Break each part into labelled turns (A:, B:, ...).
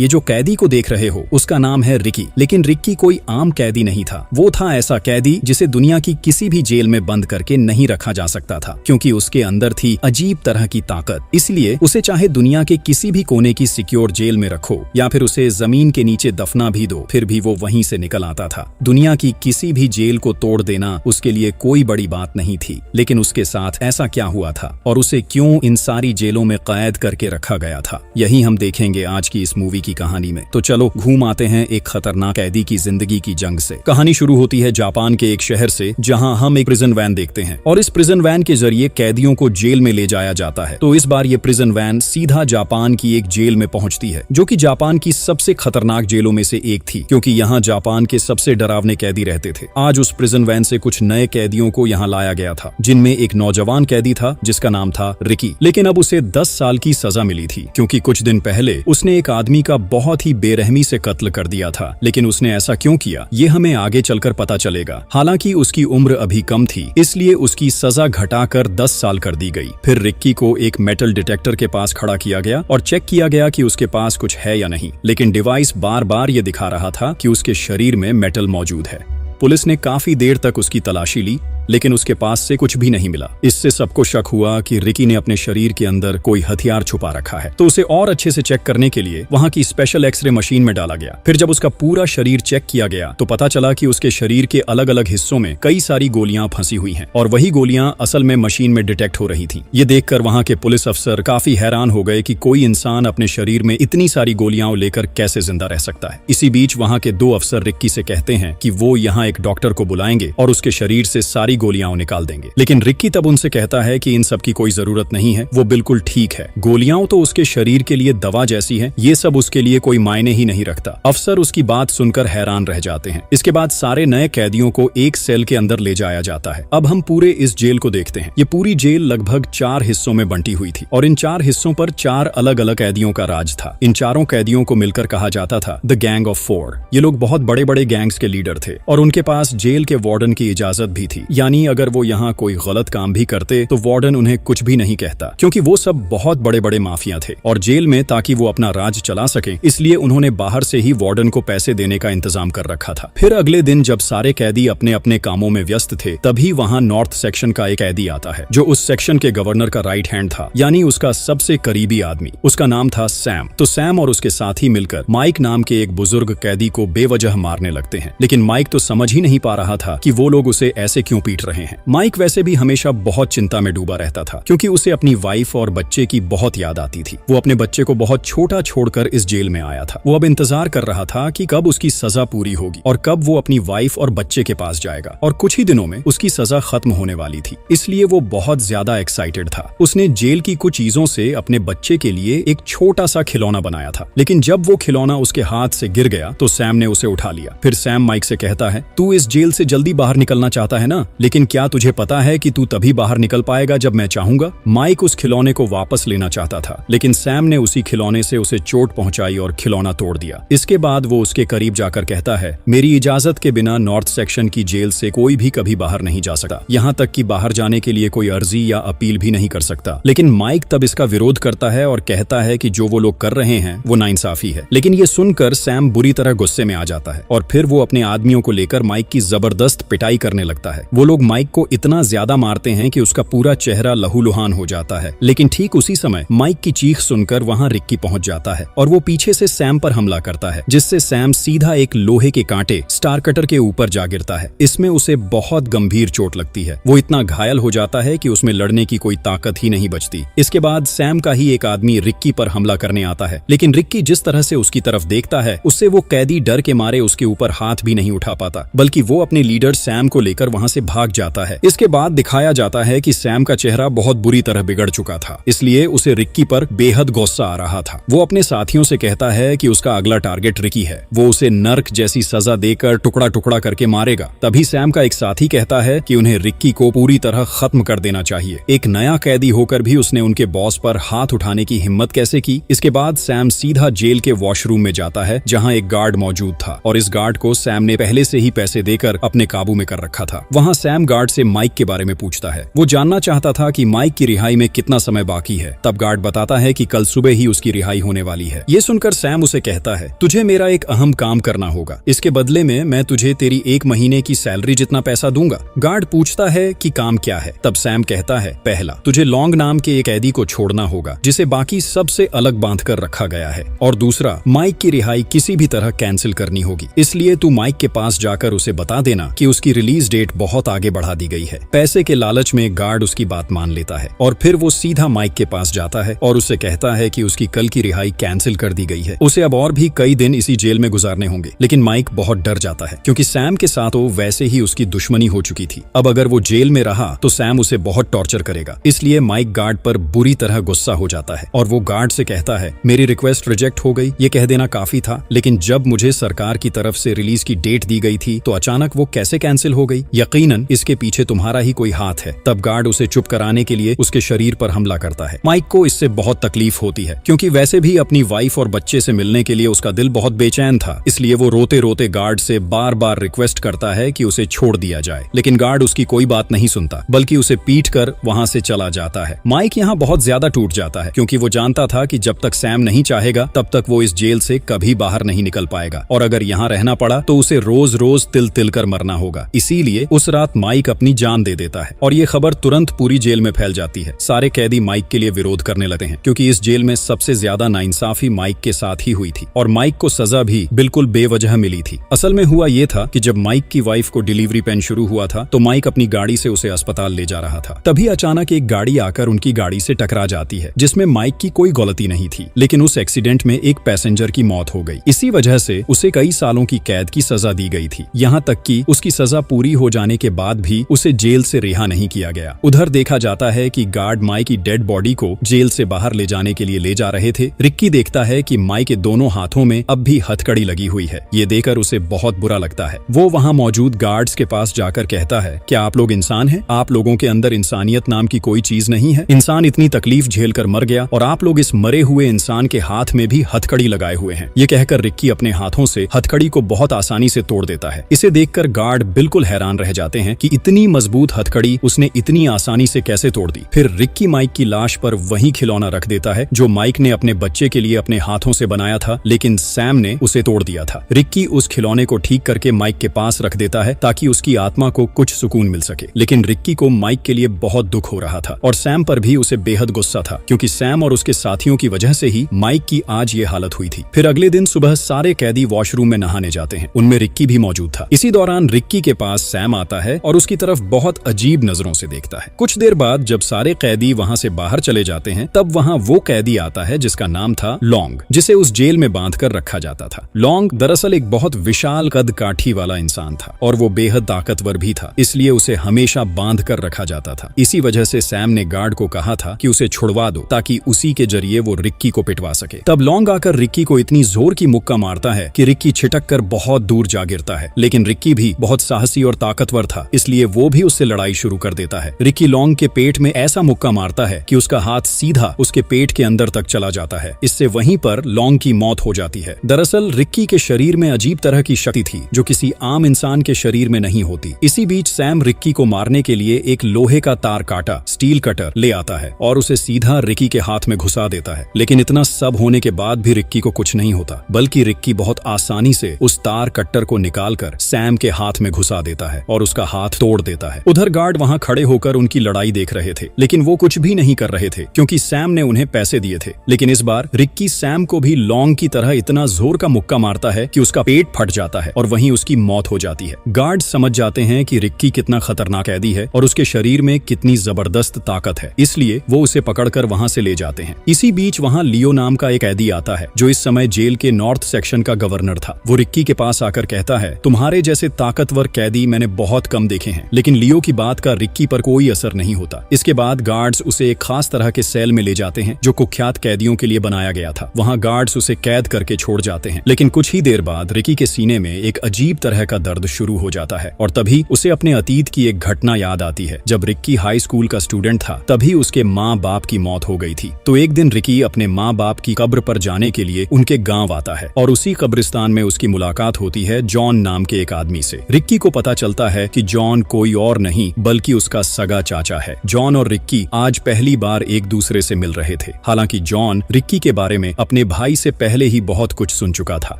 A: ये जो कैदी को देख रहे हो उसका नाम है रिकी। लेकिन रिकी कोई आम कैदी नहीं था, वो था ऐसा कैदी जिसे दुनिया की किसी भी जेल में बंद करके नहीं रखा जा सकता था, क्योंकि उसके अंदर थी अजीब तरह की ताकत। इसलिए उसे चाहे दुनिया के किसी भी कोने की सिक्योर जेल में रखो या फिर उसे जमीन के नीचे दफना भी दो, फिर भी वो वहीं से निकल आता था। दुनिया की किसी भी जेल को तोड़ देना उसके लिए कोई बड़ी बात नहीं थी। लेकिन उसके साथ ऐसा क्या हुआ था और उसे क्यों इन सारी जेलों में कैद करके रखा गया था, यही हम देखेंगे आज की इस मूवी की कहानी में। तो चलो घूम आते हैं एक खतरनाक कैदी की जिंदगी की जंग से। कहानी शुरू होती है जापान के एक शहर से, जहां हम एक प्रिजन वैन देखते हैं और इस प्रिजन वैन के जरिए कैदियों को जेल में ले जाया जाता है। तो इस बार ये प्रिजन वैन सीधा जापान की एक जेल में पहुंचती है, जो कि जापान की सबसे खतरनाक जेलों में से एक थी, क्योंकि यहाँ जापान के सबसे डरावने कैदी रहते थे। आज उस प्रिजन वैन से कुछ नए कैदियों को यहाँ लाया गया था, जिनमें एक नौजवान कैदी था जिसका नाम था रिकी। लेकिन अब उसे 10 साल की सजा मिली थी, क्योंकि कुछ दिन पहले उसने एक आदमी का बहुत ही बेरहमी से कत्ल कर दिया था। लेकिन उसने ऐसा क्यों किया ये हमें आगे चलकर पता चलेगा। हालांकि उसकी उम्र अभी कम थी, इसलिए उसकी सजा घटाकर 10 साल कर दी गई। फिर रिक्की को एक मेटल डिटेक्टर के पास खड़ा किया गया और चेक किया गया कि उसके पास कुछ है या नहीं। लेकिन डिवाइस बार बार ये दिखा रहा था कि उसके शरीर में मेटल मौजूद है। पुलिस ने काफी देर तक उसकी तलाशी ली, लेकिन उसके पास से कुछ भी नहीं मिला। इससे सबको शक हुआ कि रिकी ने अपने शरीर के अंदर कोई हथियार छुपा रखा है। तो उसे और अच्छे से चेक करने के लिए वहां की स्पेशल एक्सरे मशीन में डाला गया। फिर जब उसका पूरा शरीर चेक किया गया तो पता चला कि उसके शरीर के अलग अलग हिस्सों में कई सारी गोलियां फंसी हुई हैं और वही गोलियां असल में मशीन में डिटेक्ट हो रही थी। ये देखकर वहां के पुलिस अफसर काफी हैरान हो गए कि कोई इंसान अपने शरीर में इतनी सारी गोलियां लेकर कैसे जिंदा रह सकता है। इसी बीच वहां के 2 अफसर रिक्की से कहते हैं कि वो यहाँ एक डॉक्टर को बुलाएंगे और उसके शरीर से सारी गोलियां निकाल देंगे। लेकिन रिक्की तब उनसे कहता है कि इन सब की कोई जरूरत नहीं है, वो बिल्कुल ठीक है। गोलियां तो उसके शरीर के लिए दवा जैसी है, ये सब उसके लिए कोई मायने ही नहीं रखता। अफसर उसकी बात सुनकर हैरान रह जाते हैं। इसके बाद सारे नए कैदियों को एक सेल के अंदर ले जाया जाता है। अब हम पूरे इस जेल को देखते हैं। ये पूरी जेल लगभग 4 हिस्सों में बंटी हुई थी और इन 4 हिस्सों पर 4 अलग अलग कैदियों का राज था। इन चारों कैदियों को मिलकर कहा जाता था द गैंग ऑफ 4। ये लोग बहुत बड़े बड़े गैंग्स के लीडर थे और उनके पास जेल के वार्डन की इजाजत भी थी, यानी अगर वो यहाँ कोई गलत काम भी करते तो वार्डन उन्हें कुछ भी नहीं कहता, क्योंकि वो सब बहुत बड़े बड़े माफिया थे। और जेल में ताकि वो अपना राज चला सके, इसलिए उन्होंने बाहर से ही वार्डन को पैसे देने का इंतजाम कर रखा था। फिर अगले दिन जब सारे कैदी अपने अपने कामों में व्यस्त थे, तभी वहाँ नॉर्थ सेक्शन का एक कैदी आता है, जो उस सेक्शन के गवर्नर का राइट हैंड था, यानी उसका सबसे करीबी आदमी। उसका नाम था सैम। तो सैम और उसके साथी मिलकर माइक नाम के एक बुजुर्ग कैदी को बेवजह मारने लगते हैं। लेकिन माइक तो समझ ही नहीं पा रहा था कि वो लोग उसे ऐसे क्यों पीट रहे हैं। माइक वैसे भी हमेशा बहुत चिंता में डूबा रहता था, क्योंकि उसे अपनी वाइफ और बच्चे की बहुत याद आती थी। वो अपने बच्चे को बहुत छोटा छोड़कर इस जेल में आया था। वो अब इंतजार कर रहा था कि कब उसकी सजा पूरी होगी और कब वो अपनी वाइफ और बच्चे के पास जाएगा। और कुछ ही दिनों में उसकी सजा खत्म होने वाली थी, इसलिए वो बहुत ज्यादा एक्साइटेड था। उसने जेल की कुछ चीजों से अपने बच्चे के लिए एक छोटा सा खिलौना बनाया था। लेकिन जब वो खिलौना उसके हाथ से गिर गया तो सैम ने उसे उठा लिया। फिर सैम माइक से कहता है, तू इस जेल से जल्दी बाहर निकलना चाहता है ना, लेकिन क्या तुझे पता है कि तू तभी बाहर निकल पाएगा जब मैं चाहूंगा। माइक उस खिलौने को वापस लेना चाहता था, लेकिन सैम ने उसी खिलौने से उसे चोट पहुंचाई और खिलौना तोड़ दिया। इसके बाद वो उसके करीब जाकर कहता है, मेरी इजाजत के बिना नॉर्थ सेक्शन की जेल से कोई भी कभी बाहर नहीं जा सकता, यहाँ तक कि बाहर जाने के लिए कोई अर्जी या अपील भी नहीं कर सकता। लेकिन माइक तब इसका विरोध करता है और कहता है कि जो वो लोग कर रहे हैं वो नाइंसाफी है। लेकिन ये सुनकर सैम बुरी तरह गुस्से में आ जाता है और फिर वो अपने आदमियों को लेकर माइक की जबरदस्त पिटाई करने लगता है। वो लोग माइक को इतना ज्यादा मारते हैं कि उसका पूरा चेहरा लहूलुहान हो जाता है। लेकिन ठीक उसी समय माइक की चीख सुनकर वहां रिक्की पहुंच जाता है और वो पीछे से सैम पर हमला करता है, जिससे सैम सीधा एक लोहे के कांटे स्टार कटर के ऊपर जा गिरता है। इसमें उसे बहुत गंभीर चोट लगती है। वो इतना घायल हो जाता है कि उसमें लड़ने की कोई ताकत ही नहीं बचती। इसके बाद सैम का ही एक आदमी रिक्की पर हमला करने आता है, लेकिन रिक्की जिस तरह से उसकी तरफ देखता है, उससे वो कैदी डर के मारे उसके ऊपर हाथ भी नहीं उठा पाता, बल्कि वो अपने लीडर सैम को लेकर वहां से भाग जाता है। इसके बाद दिखाया जाता है कि सैम का चेहरा बहुत बुरी तरह बिगड़ चुका था, इसलिए उसे रिक्की पर बेहद गुस्सा आ रहा था। वो अपने साथियों से कहता है कि उसका अगला टारगेट रिक्की है, वो उसे नर्क जैसी सजा देकर टुकड़ा टुकड़ा करके मारेगा। तभी सैम का एक साथी कहता है कि उन्हें रिक्की को पूरी तरह खत्म कर देना चाहिए। एक नया कैदी होकर भी उसने उनके बॉस पर हाथ उठाने की हिम्मत कैसे की। इसके बाद सैम सीधा जेल के वॉशरूम में जाता है, जहां एक गार्ड मौजूद था और इस गार्ड को सैम ने पहले से ही पैसे देकर अपने काबू में कर रखा था। वहाँ सैम गार्ड से माइक के बारे में पूछता है। वो जानना चाहता था कि माइक की रिहाई में कितना समय बाकी है। तब गार्ड बताता है कि कल सुबह ही उसकी रिहाई होने वाली है। ये सुनकर सैम उसे कहता है, तुझे मेरा एक अहम काम करना होगा, इसके बदले में मैं तुझे तेरी 1 महीने की सैलरी जितना पैसा दूंगा। गार्ड पूछता है कि काम क्या है। तब सैम कहता है, पहला, तुझे लॉन्ग नाम के एक कैदी को छोड़ना होगा जिसे बाकी सबसे अलग बांध कर रखा गया है, और दूसरा, माइक की रिहाई किसी भी तरह कैंसिल करनी होगी। इसलिए तू माइक के पास जाकर उसे बता देना कि उसकी रिलीज डेट बहुत आगे बढ़ा दी गई है। पैसे के लालच में गार्ड उसकी बात मान लेता है और फिर वो सीधा माइक के पास जाता है और उससे कहता है कि उसकी कल की रिहाई कैंसिल कर दी गई है। उसे अब और भी कई दिन इसी जेल में गुजारने होंगे। लेकिन माइक बहुत डर जाता है क्योंकि सैम के साथ वो वैसे ही उसकी दुश्मनी हो चुकी थी। अब अगर वो जेल में रहा तो सैम उसे बहुत टॉर्चर करेगा। इसलिए माइक गार्ड पर बुरी तरह गुस्सा हो जाता है और वो गार्ड से कहता है, मेरी रिक्वेस्ट रिजेक्ट हो गई, ये कह देना काफी था, लेकिन जब मुझे सरकार की तरफ से रिलीज की डेट दी गई थी तो अचानक वो कैसे कैंसिल हो गई? यकीनन इसके पीछे तुम्हारा ही कोई हाथ है। तब गार्ड उसे चुप कराने के लिए उसके शरीर पर हमला करता है। माइक को इससे बहुत तकलीफ होती है क्योंकि वैसे भी अपनी वाइफ और बच्चे से मिलने के लिए उसका दिल बहुत बेचैन था। इसलिए वो रोते रोते गार्ड से बार बार रिक्वेस्ट करता है कि उसे छोड़ दिया जाए, लेकिन गार्ड उसकी कोई बात नहीं सुनता बल्कि उसे पीट कर वहां से चला जाता है। माइक यहाँ बहुत ज्यादा टूट जाता है क्योंकि वो जानता था कि जब तक सैम नहीं चाहेगा तब तक वो इस जेल से कभी बाहर नहीं निकल पाएगा, और अगर यहाँ रहना पड़ा तो उसे रोज रोज तिल तिल कर मरना होगा। इसीलिए उस रात माइक अपनी जान दे देता है और ये खबर तुरंत पूरी जेल में फैल जाती है। सारे कैदी माइक के लिए विरोध करने लगते हैं क्योंकि इस जेल में सबसे ज्यादा नाइंसाफी माइक के साथ ही हुई थी और माइक को सजा भी बिल्कुल बेवजह मिली थी। असल में हुआ ये था कि जब माइक की वाइफ को डिलीवरी पेन शुरू हुआ था तो माइक अपनी गाड़ी से उसे अस्पताल ले जा रहा था। तभी अचानक एक गाड़ी आकर उनकी गाड़ी से टकरा जाती है जिसमें माइक की कोई गलती नहीं थी, लेकिन उस एक्सीडेंट में एक पैसेंजर की मौत हो गई। इसी वजह से उसे कई सालों की कैद की सजा दी गई थी। यहाँ तक कि उसकी सजा पूरी हो जाने के बाद भी उसे जेल से रिहा नहीं किया गया। उधर देखा जाता है कि गार्ड माइक की डेड बॉडी को जेल से बाहर ले जाने के लिए ले जा रहे थे। रिक्की देखता है कि माइक के दोनों हाथों में अब भी हथकड़ी लगी हुई है। ये देखकर उसे बहुत बुरा लगता है। वो वहाँ मौजूद गार्ड्स के पास जाकर कहता है, क्या आप लोग इंसान हैं? आप लोगों के अंदर इंसानियत नाम की कोई चीज नहीं है? इंसान इतनी तकलीफ झेल कर मर गया और आप लोग इस मरे हुए इंसान के हाथ में भी हथकड़ी लगाए हुए हैं। ये कहकर रिक्की अपने हाथों से हथकड़ी को बहुत आसानी से तोड़ देता है। इसे देखकर गार्ड बिल्कुल हैरान रह जाते हैं कि इतनी मजबूत हथकड़ी उसने इतनी आसानी से कैसे तोड़ दी। फिर रिक्की माइक की लाश पर वही खिलौना रख देता है जो माइक ने अपने बच्चे के लिए अपने हाथों से बनाया था, लेकिन सैम ने उसे तोड़ दिया था। रिक्की उस खिलौने को ठीक करके माइक के पास रख देता है ताकि उसकी आत्मा को कुछ सुकून मिल सके। लेकिन रिक्की को माइक के लिए बहुत दुख हो रहा था और सैम पर भी उसे बेहद गुस्सा था क्योंकि सैम और उसके साथियों की वजह से ही माइक की आज ये हालत हुई थी। फिर अगले दिन सुबह सारे कैदी वॉशरूम में नहाने जाते हैं। उनमें रिक्की भी मौजूद था। इसी दौरान रिक्की के पास सैम आता है और उसकी तरफ बहुत अजीब नजरों से देखता है। कुछ देर बाद जब सारे कैदी वहाँ से बाहर चले जाते हैं तब वहाँ वो कैदी आता है जिसका नाम था लॉन्ग, जिसे उस जेल में बांध कर रखा जाता था। लॉन्ग दरअसल एक बहुत विशाल कद काठी वाला इंसान था और वो बेहद ताकतवर भी था, इसलिए उसे हमेशा बांध कर रखा जाता था। इसी वजह से सैम ने गार्ड को कहा था कि उसे छुड़वा दो ताकि उसी के जरिए वो रिक्की को पिटवा सके। तब लॉन्ग आकर रिक्की को इतनी जोर की मुक्का मारता है कि रिक्की छिटक कर बहुत दूर जा गिरता है, लेकिन रिक्की भी बहुत साहसी और ताकतवर था, इसलिए वो भी उससे लड़ाई शुरू कर देता है। रिक्की लॉन्ग के पेट में ऐसा मुक्का मारता है कि उसका हाथ सीधा उसके पेट के अंदर तक चला जाता है। इससे वहीं पर लॉन्ग की मौत हो जाती है। दरअसल रिक्की के शरीर में अजीब तरह की शक्ति थी जो किसी आम इंसान के शरीर में नहीं होती। इसी बीच सैम रिक्की को मारने के लिए एक लोहे का तार काटा स्टील कटर ले आता है और उसे सीधा रिक्की के हाथ में घुसा देता है। लेकिन इतना सब होने के बाद भी रिक्की को कुछ नहीं होता, बल्कि रिक्की बहुत आसानी से उस तार कट्टर को निकालकर सैम के हाथ में घुसा देता है और उसका हाथ तोड़ देता है। उधर गार्ड वहां खड़े होकर उनकी लड़ाई देख रहे थे, लेकिन वो कुछ भी नहीं कर रहे थे क्योंकि सैम ने उन्हें पैसे दिए थे। लेकिन इस बार रिक्की सैम को भी लॉन्ग की तरह इतना जोर का मुक्का मारता है कि उसका पेट फट जाता है और वहीं उसकी मौत हो जाती है। गार्ड समझ जाते हैं कि रिक्की कितना खतरनाक कैदी है और उसके शरीर में कितनी जबरदस्त ताकत है, इसलिए वो उसे पकड़कर वहां से ले जाते हैं। इसी बीच वहां लियो नाम का एक कैदी आता है जो इस समय जेल के नॉर्थ सेक्शन का गवर्नर था। वो रिक्की के पास आकर कहता है, तुम्हारे जैसे ताकतवर कैदी मैंने बहुत कम देखे हैं। लेकिन लियो की बात का रिक्की पर कोई असर नहीं होता। इसके बाद गार्ड्स उसे एक खास तरह के सेल में ले जाते हैं जो कुख्यात कैदियों के लिए बनाया गया था। वहां गार्ड्स उसे कैद करके छोड़ जाते हैं। लेकिन कुछ ही देर बाद रिक्की के सीने में एक अजीब तरह का दर्द शुरू हो जाता है और तभी उसे अपने अतीत की एक घटना याद आती है। जब रिक्की हाई स्कूल का स्टूडेंट था तभी उसके माँ बाप की मौत हो गई थी। तो एक दिन रिक्की अपने माँ बाप की कब्र पर जाने के लिए उनके गांव आता है और उसी कब्रिस्तान में उसकी मुलाकात होती है जॉन नाम के एक आदमी से। रिक्की को पता चलता है कि जॉन कोई और नहीं बल्कि उसका सगा चाचा है। जॉन और रिक्की आज पहली बार एक दूसरे से मिल रहे थे। हालांकि जॉन रिक्की के बारे में अपने भाई से पहले ही बहुत कुछ सुन चुका था।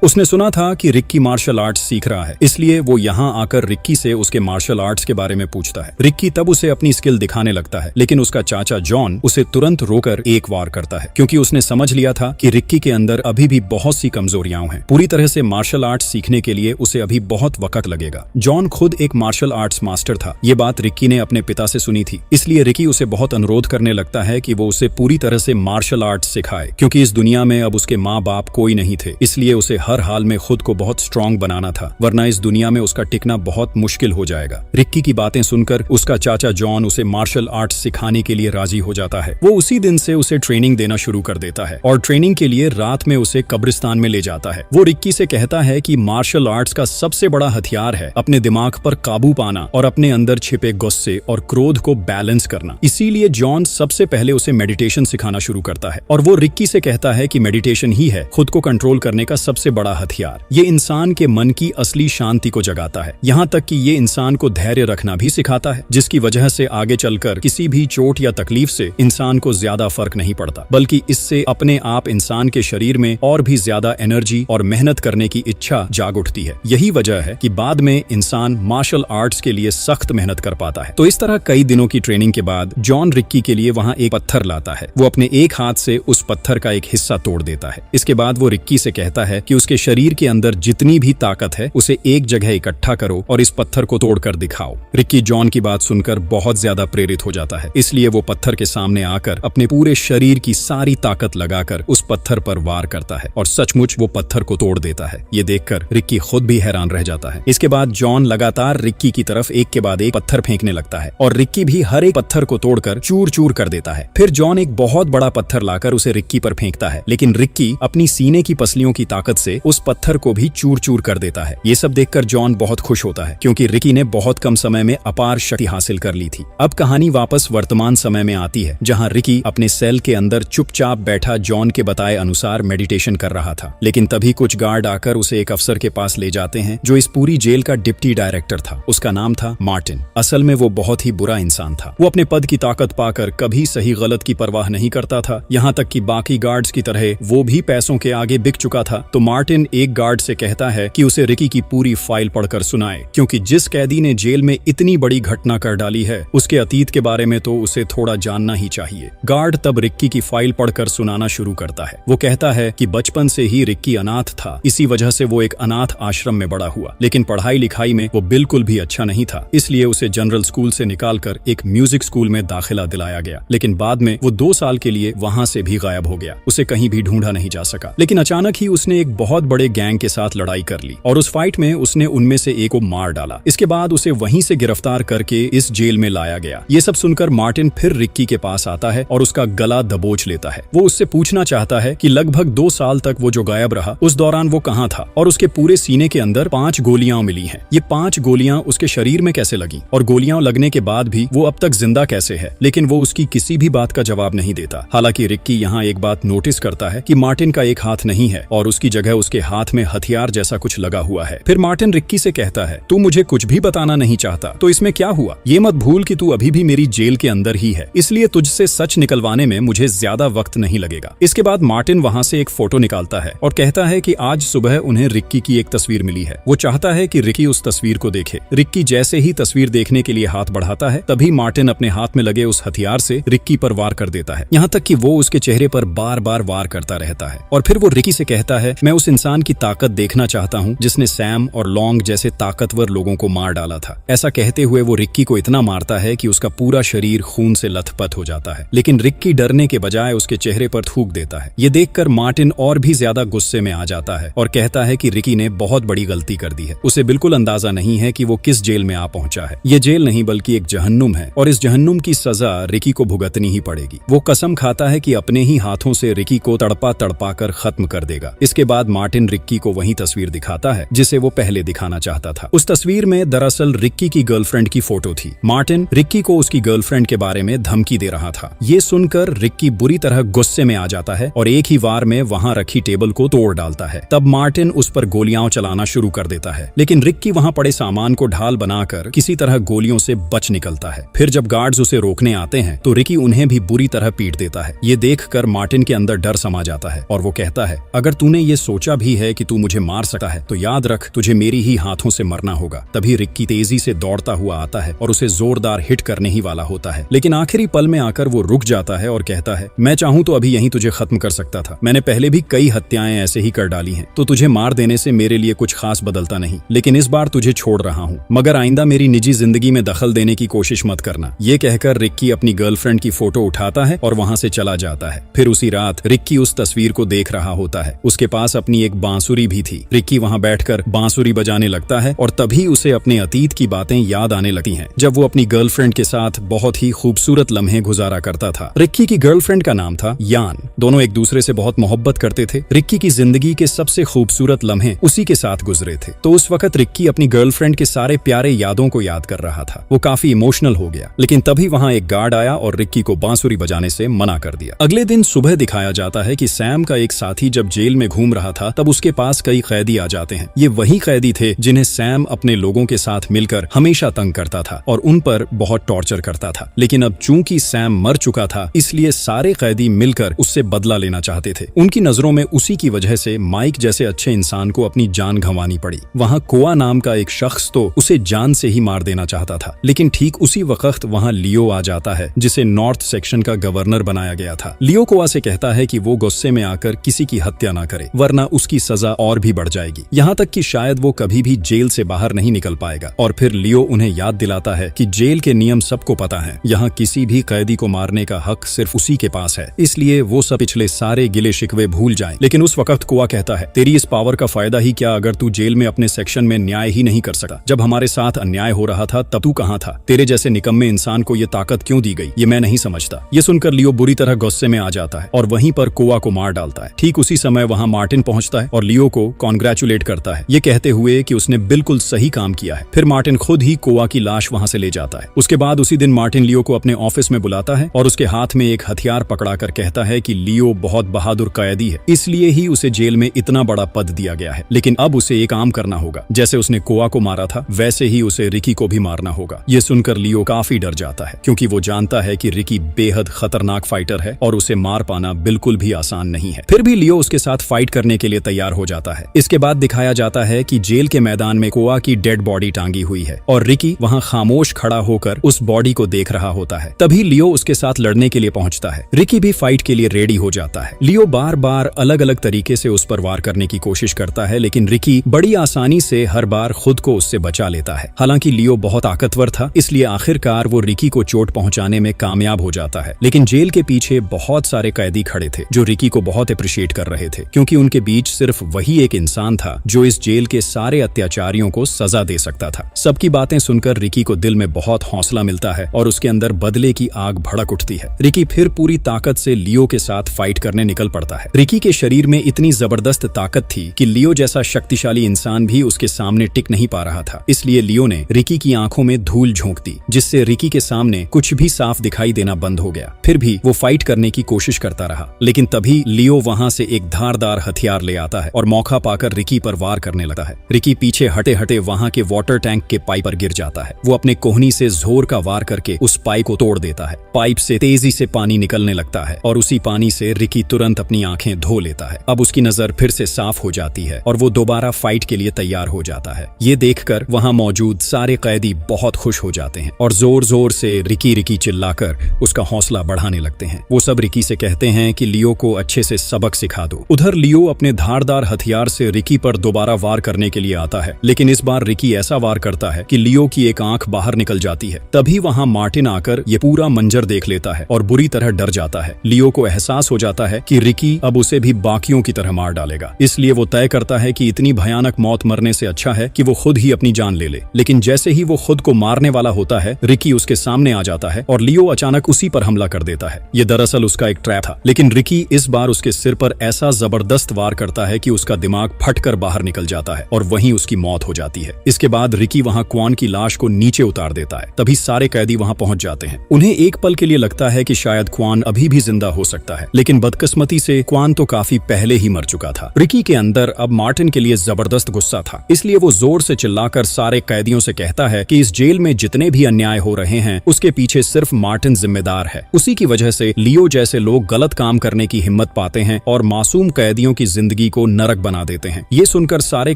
A: उसने सुना था कि रिक्की मार्शल आर्ट्स सीख रहा है, इसलिए वो यहाँ आकर रिक्की से उसके मार्शल आर्ट्स के बारे में पूछता है। रिक्की तब उसे अपनी स्किल दिखाने लगता है, लेकिन उसका चाचा जॉन उसे तुरंत रोकर एक वार करता है, क्योंकि उसने समझ लिया था कि रिक्की के अंदर अभी भी बहुत सी कमजोरियां हैं। पूरी तरह से मार्शल आर्ट्स सीखने के लिए उसे अभी बहुत वक्त लगेगा। जॉन खुद एक मार्शल आर्ट्स मास्टर था। ये बात रिक्की ने अपने पिता से सुनी थी, इसलिए रिक्की उसे बहुत अनुरोध करने लगता है कि वो उसे पूरी तरह से मार्शल आर्ट्स सिखाए, क्योंकि इस दुनिया में अब उसके माँ बाप कोई नहीं थे। इसलिए उसे हर हाल में खुद को बहुत स्ट्रांग बनाना था, वरना इस दुनिया में उसका टिकना बहुत मुश्किल हो जाएगा। रिक्की की बातें सुनकर उसका चाचा जॉन उसे मार्शल आर्ट्स सिखाने के लिए राजी हो जाता है। वो उसी दिन से उसे ट्रेनिंग देना शुरू कर देता है और ट्रेनिंग के लिए रात में उसे कब्रिस्तान में ले जाता है। वो रिक्की से कहता है कि मार्शल आर्ट्स का सबसे बड़ा हथियार है अपने दिमाग पर काबू पाना और अपने अंदर छिपे गुस्से और क्रोध को बैलेंस करना। इसीलिए जॉन सबसे पहले उसे मेडिटेशन सिखाना शुरू करता है और वो रिक्की से कहता है कि मेडिटेशन ही है खुद को कंट्रोल करने का सबसे बड़ा हथियार। ये इंसान के मन की असली शांति को जगाता है, यहाँ तक कि ये इंसान को धैर्य रखना भी सिखाता है, जिसकी वजह से आगे चलकर किसी भी चोट या तकलीफ से इंसान को ज्यादा फर्क नहीं पड़ता, बल्कि इससे अपने आप इंसान के शरीर में और भी ज्यादा एनर्जी और मेहनत करने की इच्छा जाग उठती है। यही वजह है कि बाद में इंसान मार्शल आर्ट्स के लिए सख्त मेहनत कर पाता है। तो इस तरह कई दिनों की ट्रेनिंग के बाद जॉन रिक्की के लिए वहाँ एक पत्थर लाता है। वो अपने एक हाथ से उस पत्थर का एक हिस्सा तोड़ देता है। इसके बाद वो रिक्की से कहता है कि उसके शरीर के अंदर जितनी भी ताकत है उसे एक जगह इकट्ठा करो और इस पत्थर को तोड़कर दिखाओ। रिक्की जॉन की बात सुनकर बहुत ज्यादा प्रेरित हो जाता है, इसलिए वो पत्थर के सामने आकर अपने पूरे शरीर की सारी ताकत लगाकर उस पत्थर पर वार करता है और सचमुच वो पत्थर को तोड़ देता है। ये देखकर रिक्की खुद भी हैरान रह जाता है। इसके बाद जॉन लगातार रिक्की की तरफ एक के बाद एक पत्थर फेंकने लगता है और रिक्की भी हर एक पत्थर को तोड़कर चूर चूर कर देता है। फिर जॉन एक बहुत बड़ा पत्थर लाकर उसे रिक्की पर फेंकता है, लेकिन रिक्की अपनी सीने की पसलियों की ताकत से उस पत्थर को भी चूर चूर कर देता है। ये सब देखकर जॉन बहुत खुश होता है, क्योंकि रिक्की ने बहुत कम समय में अपार शक्ति हासिल कर ली थी। अब कहानी वापस वर्तमान समय में आती है, जहाँ रिक्की अपने सेल के अंदर चुपचाप बैठा जॉन के बताए अनुसार मेडिटेशन कर रहा था। लेकिन तभी कुछ गार्ड आकर उसे एक अफसर के पास ले जाते हैं जो इस पूरी जेल का डिप्टी डायरेक्टर था। उसका नाम था मार्टिन। असल में वो बहुत ही बुरा इंसान था। वो अपने पद की ताकत पाकर कभी सही गलत की परवाह नहीं करता था, यहाँ तक कि बाकी गार्ड्स की तरह वो भी पैसों के आगे बिक चुका था। तो मार्टिन एक गार्ड से कहता है कि उसे रिक्की की पूरी फाइल पढ़कर सुनाए, क्योंकि जिस कैदी ने जेल में इतनी बड़ी घटना कर डाली है उसके अतीत के बारे में तो उसे थोड़ा जानना ही चाहिए। गार्ड तब रिक्की की फाइल पढ़कर सुनाना शुरू करता है। वो कहता है कि बचपन से ही रिक्की अनाथ था, इसी वजह से वो एक अनाथ आश्रम में बड़ा हुआ, लेकिन पढ़ाई लिखाई में वो बिल्कुल भी अच्छा नहीं था, इसलिए उसे जनरल स्कूल से निकालकर एक म्यूजिक स्कूल में दाखिला दिलाया गया। लेकिन बाद में वो 2 साल के लिए वहाँ से भी गायब हो गया। उसे कहीं भी ढूंढा नहीं जा सका। लेकिन अचानक ही उसने एक बहुत बड़े गैंग के साथ लड़ाई कर ली और उस फाइट में उसने उनमें से एक को मार डाला। इसके बाद उसे वहीं से गिरफ्तार करके इस जेल में लाया गया। ये सब सुनकर मार्टिन फिर रिक्की के पास आता है और उसका गला दबोच लेता है। वो उससे पूछना चाहता है कि लगभग 2 साल तक वो जो गायब रहा उस दौरान वो कहाँ था और उसके पूरे सीने के अंदर 5 गोलियां मिली हैं। ये 5 गोलियां उसके शरीर में कैसे लगी और गोलियां लगने के बाद भी वो अब तक जिंदा कैसे है। लेकिन वो उसकी किसी भी बात का जवाब नहीं देता। हालांकि रिक्की यहाँ एक बात नोटिस करता है कि मार्टिन का एक हाथ नहीं है और उसकी जगह उसके हाथ में हथियार जैसा कुछ लगा हुआ है। फिर मार्टिन रिक्की से कहता है, तू मुझे कुछ भी बताना नहीं चाहता तो इसमें क्या हुआ? ये मत भूल कि तू अभी भी मेरी जेल के अंदर ही है, इसलिए तुझसे सच निकलवाने में मुझे ज्यादा वक्त नहीं लगेगा। इसके बाद मार्टिन वहाँ से एक फोटो निकालता है और कहता है कि आज सुबह उन्हें रिक्की की एक तस्वीर मिली है। वो चाहता है कि रिक्की उस तस्वीर को देखे। रिक्की जैसे ही तस्वीर देखने के लिए हाथ बढ़ाता है, तभी मार्टिन अपने हाथ में लगे उस हथियार से रिक्की पर वार कर देता है, यहाँ तक कि वो उसके चेहरे पर बार बार वार करता रहता है। और फिर वो रिक्की से कहता है, मैं उस इंसान की ताकत देखना चाहता हूँ जिसने सैम और लॉन्ग जैसे ताकतवर लोगों को मार डाला था। ऐसा कहते हुए वो रिक्की को इतना मारता है कि उसका पूरा शरीर खून से लथपथ हो जाता है, लेकिन रिक्की डरने के बजाय उसके चेहरे पर थूक देता है। ये देखकर मार्टिन और भी ज्यादा गुस्से में आ जाता है और कहता है कि रिक्की ने बहुत बड़ी गलती कर दी है। उसे बिल्कुल अंदाजा नहीं है कि वो किस जेल में आ पहुंचा है। ये जेल नहीं बल्कि एक जहन्नुम है और इस जहन्नुम की सजा रिक्की को भुगतनी ही पड़ेगी। वो कसम खाता है कि अपने ही हाथों से रिक्की को तड़पा तड़पा कर खत्म कर देगा। इसके बाद मार्टिन रिक्की को वही तस्वीर दिखाता है जिसे वो पहले दिखाना चाहता था। उस तस्वीर में दरअसल रिक्की की गर्लफ्रेंड की फोटो थी। मार्टिन रिक्की को उसकी गर्लफ्रेंड के बारे में धमकी दे रहा था। ये सुनकर रिक्की बुरी तरह गुस्से में आ जाता है और एक ही वार में वहां रखी टेबल को तोड़ डालता है। तब मार्टिन उस पर गोलियां चलाना शुरू कर देता देता है, लेकिन रिक्की वहां पड़े सामान को ढाल बनाकर किसी तरह गोलियों से बच निकलता है। फिर जब गार्ड्स उसे रोकने आते हैं तो रिकी उन्हें भी बुरी तरह पीट देता है। ये देखकर मार्टिन के अंदर डर समा जाता है और वो कहता है, अगर तूने ये सोचा भी है कि तू मुझे मार सकता है तो याद रख, तुझे मेरी ही हाथों से मरना होगा। तभी रिक्की तेजी से दौड़ता हुआ आता है और उसे जोरदार हिट करने ही वाला होता है, लेकिन आखिरी पल में आकर वो रुक जाता है और कहता है, मैं चाहूं तो अभी यहीं तुझे खत्म कर सकता था। मैंने पहले भी कई हत्याएं ऐसे ही कर डाली हैं, तो तुझे मार देने से मेरे लिए कुछ खास बदलता नहीं, लेकिन इस बार तुझे छोड़ रहा हूँ, मगर आइंदा मेरी निजी जिंदगी में दखल देने की कोशिश मत करना। ये कहकर रिक्की अपनी गर्लफ्रेंड की फोटो उठाता है और वहां से चला जाता है। फिर उसी रात रिक्की उस तस्वीर को देख रहा होता है। उसके पास अपनी एक बांसुरी भी थी। रिक्की वहां बैठकर बांसुरी बजाने लगता है और तभी उसे अपने अतीत की बातें याद आने लगती हैं, जब वो अपनी गर्लफ्रेंड के साथ बहुत ही खूबसूरत लम्हे गुजारा करता था। रिक्की की गर्लफ्रेंड का नाम था यान। दोनों एक दूसरे से बहुत मोहब्बत करते थे। रिक्की की जिंदगी के सबसे खूबसूरत लम्हे उसी के साथ गुजरे थे। तो उस वक्त रिक्की अपनी गर्लफ्रेंड के सारे प्यारे यादों को याद कर रहा था। वो काफी इमोशनल हो गया, लेकिन तभी वहां एक गार्ड आया और रिक्की को बांसुरी बजाने से मना कर दिया। अगले दिन सुबह दिखाया जाता है कि सैम का एक साथी जब जेल में घूम रहा था तब उसके पास कई कैदी आ जाते हैं। ये वही कैदी थे जिन्हें सैम अपने लोगों के साथ मिलकर हमेशा तंग करता था और उन पर बहुत टॉर्चर करता था। लेकिन अब चूंकि सैम मर चुका था, इसलिए सारे कैदी मिलकर उससे बदला लेना चाहते थे। उनकी नजरों में उसी की वजह से माइक जैसे अच्छे इंसान को अपनी जान गंवानी पड़ी। वहां कोआ नाम का एक शख्स तो उसे जान से ही मार देना चाहता था, लेकिन ठीक उसी वक्त वहां लियो आ जाता है, जिसे नॉर्थ सेक्शन का गवर्नर बनाया गया था। लियो कोआ से कहता है कि वो गुस्से में आकर किसी की हत्या ना करे, वरना उसकी सजा और भी बढ़ जाएगी, यहाँ तक कि शायद वो कभी भी जेल से बाहर नहीं निकल पाएगा। और फिर लियो उन्हें याद दिलाता है कि जेल के नियम सबको पता है, यहाँ किसी भी कैदी को मारने का हक सिर्फ उसी के पास है, इसलिए वो सब पिछले सारे गिले शिकवे भूल जाएं। लेकिन उस वक्त कोआ कहता है, तेरी इस पावर का फायदा ही क्या अगर तू जेल में अपने सेक्शन में न्याय ही नहीं कर सकता। जब हमारे साथ अन्याय हो रहा था तब तू कहाँ था? तेरे जैसे निकम्मे इंसान को ये ताकत क्यों दी गई, ये मैं नहीं समझता। ये सुनकर लियो बुरी तरह गुस्से में आ जाता है और वहीं पर कोआ को मार डालता है। ठीक उसी समय वहां मार्टिन पहुंचता है और लियो को कॉन्ग्रेचुलेट करता है, ये कहते हुए कि उसने बिल्कुल सही काम किया है। फिर मार्टिन खुद ही कोआ की लाश वहां से ले जाता है। उसके बाद उसी दिन मार्टिन लियो को अपने ऑफिस में बुलाता है और उसके हाथ में एक हथियार पकड़ाकर कहता है कि लियो बहुत बहादुर कैदी है, इसलिए ही उसे जेल में इतना बड़ा पद दिया गया है, लेकिन अब उसे एक काम करना होगा। जैसे उसने कोआ को मारा था वैसे ही उसे रिकी को भी मारना होगा। ये सुनकर लियो काफी डर जाता है, क्योंकि वो जानता है कि रिकी बेहद खतरनाक फाइटर है और उसे मार पाना बिल्कुल भी आसान नहीं है। फिर भी लियो उसके साथ फाइट करने के लिए तैयार हो जाता है। इसके बाद दिखाया जाता है कि जेल के मैदान में कोआ की डेड बॉडी टांगी हुई है और रिकी वहां खामोश खड़ा होकर उस बॉडी को देख रहा होता है। तभी लियो उसके साथ लड़ने के लिए पहुंचता है। रिकी भी फाइट के लिए रेडी हो जाता है। लियो बार बार अलग अलग तरीके से उस पर वार करने की कोशिश करता है, लेकिन रिकी बड़ी आसानी से हर बार खुद को उससे बचा लेता है। हालांकि लियो बहुत ताकतवर था, इसलिए आखिरकार वो रिकी को चोट पहुंचाने में कामयाब हो जाता है। लेकिन जेल के पीछे बहुत सारे कैदी खड़े थे जो रिकी को बहुत अप्रिशिएट कर रहे थे, क्योंकि उनके बीच सिर्फ वही एक इंसान था जो इस जेल के सारे अत्याचारियों को सजा दे सकता था। सबकी बातें सुनकर रिकी को दिल में बहुत हौसला मिलता है और उसके अंदर बदले की आग भड़क उठती है। रिकी फिर पूरी ताकत से लियो के साथ फाइट करने निकल पड़ता है। रिकी के शरीर में इतनी जबरदस्त ताकत थी कि लियो जैसा शक्तिशाली इंसान भी उसके सामने टिक नहीं पा रहा था। इसलिए लियो ने रिकी की आंखों में धूल झोंक दी, जिससे रिकी के सामने कुछ भी साफ दिखाई देना बंद हो गया। फिर भी वो फाइट करने की कोशिश करता रहा, लेकिन तभी लियो वहां से एक धारदार हथियार ले आता है और मौका पाकर रिकी पर वार करने लगता है। रिकी पीछे हटे हटे वहां के वाटर टैंक के पाइप पर गिर जाता है। वो अपने कोहनी से जोर का वार करके उस पाइप को तोड़ देता है। पाइप से तेजी से पानी निकलने लगता है और उसी पानी से रिकी तुरंत अपनी आंखें धो लेता है। अब उसकी नजर फिर से साफ हो जाती है और वो दोबारा फाइट के लिए तैयार हो जाता है। ये देखकर वहां मौजूद सारे कैदी बहुत खुश हो जाते हैं और जोर जोर से रिकी रिकी चिल्लाकर उसका हौसला बढ़ाने लगते हैं। वो सब रिकी से कहते हैं कि लियो को अच्छे से सबक सिखा दो। उधर लियो अपने धारदार हथियार से रिकी पर दोबारा वार करने के लिए आता है, लेकिन इस बार रिकी ऐसा वार करता है कि लियो की एक आंख बाहर निकल जाती है। तभी वहां मार्टिन आकर ये पूरा मंजर देख लेता है और बुरी तरह डर जाता है। लियो को एहसास हो जाता है कि रिकी अब उसे भी बाकियों की तरह मार डालेगा, इसलिए वो तय करता है कि इतनी भयानक मौत मरने से अच्छा है कि वो खुद ही अपनी जान ले ले। लेकिन जैसे ही वो खुद को मारने वाला होता है, रिकी उसके सामने आ जाता है और लियो अचानक उसी पर हमला कर देता है। ये दरअसल उसका एक ट्रैप था, लेकिन रिकी इस बार उसके सिर पर ऐसा जबरदस्त वार करता है कि उसका दिमाग फटकर बाहर निकल जाता है और वहीं उसकी मौत हो जाती है। इसके बाद रिकी वहां क्वान की लाश को नीचे उतार देता है। तभी सारे कैदी वहां पहुंच जाते हैं। उन्हें एक पल के लिए लगता है कि शायद क्वान अभी भी जिंदा हो सकता है, लेकिन बदकिस्मती से क्वान तो काफी पहले ही मर चुका था। रिकी के अंदर अब मार्टिन के लिए जबरदस्त गुस्सा गुस्सा था, इसलिए वो जोर से चिल्लाकर सारे कैदियों से कहता है कि इस जेल में जितने भी अन्याय हो रहे हैं उसके पीछे सिर्फ मार्टिन जिम्मेदार है। उसी की वजह से लियो जैसे लोग गलत काम करने की हिम्मत पाते हैं और मासूम कैदियों की जिंदगी को नरक बना देते हैं। ये सुनकर सारे